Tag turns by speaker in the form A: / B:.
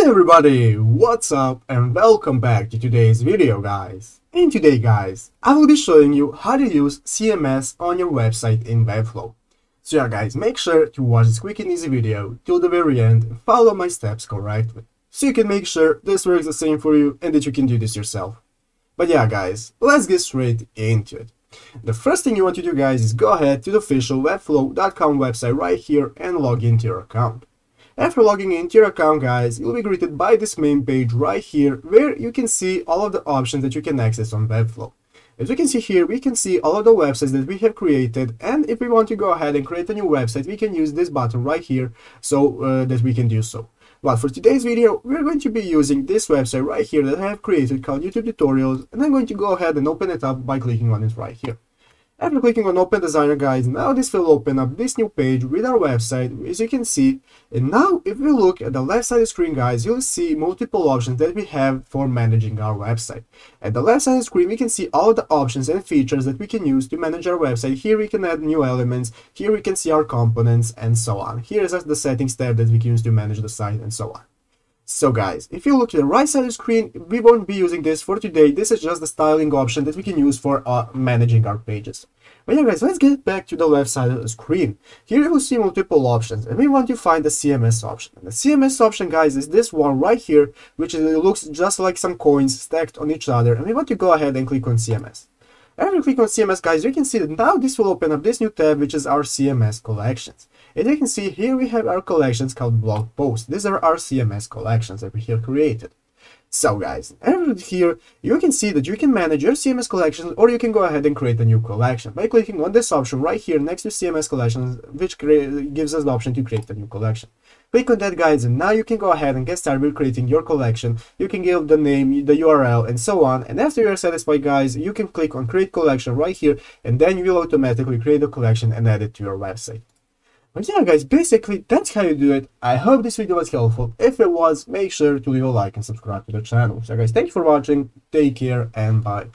A: Hey everybody, what's up and welcome back to today's video, guys. In today, guys, I will be showing you how to use CMS on your website in Webflow. So yeah, guys, make sure to watch this quick and easy video till the very end and follow my steps correctly, so you can make sure this works the same for you and that you can do this yourself. But yeah, guys, let's get straight into it. The first thing you want to do, guys, is go ahead to the official webflow.com website right here and log into your account. After logging into your account, guys, you'll be greeted by this main page right here where you can see all of the options that you can access on Webflow. As you can see here, we can see all of the websites that we have created, and if we want to go ahead and create a new website, we can use this button right here so that we can do so. But for today's video, we're going to be using this website right here that I have created called YouTube Tutorials, and I'm going to go ahead and open it up by clicking on it right here. After clicking on Open Designer, guys, now this will open up this new page with our website, as you can see. And now if we look at the left side of the screen, guys, you'll see multiple options that we have for managing our website. At the left side of the screen, we can see all the options and features that we can use to manage our website. Here we can add new elements, here we can see our components, and so on. Here is the settings tab that we can use to manage the site, and so on. So guys, if you look to the right side of the screen, we won't be using this for today. This is just the styling option that we can use for managing our pages. But yeah, guys, let's get back to the left side of the screen. Here you will see multiple options, and we want to find the CMS option. And the CMS option, guys, is this one right here, which looks just like some coins stacked on each other. And we want to go ahead and click on CMS. After you click on CMS, guys, you can see that now this will open up this new tab, which is our CMS collections. And you can see here we have our collections called blog posts. These are our CMS collections that we have created. So guys, over here you can see that you can manage your CMS collections, or you can go ahead and create a new collection by clicking on this option right here next to CMS collections, which gives us the option to create a new collection. Click on that, guys, and now you can go ahead and get started with creating your collection. You can give the name, the URL, and so on. And after you're satisfied, guys, you can click on create collection right here, and then you will automatically create a collection and add it to your website. But yeah, guys, basically that's how you do it. I hope this video was helpful. If it was, make sure to leave a like and subscribe to the channel. So guys, thank you for watching, take care, and bye.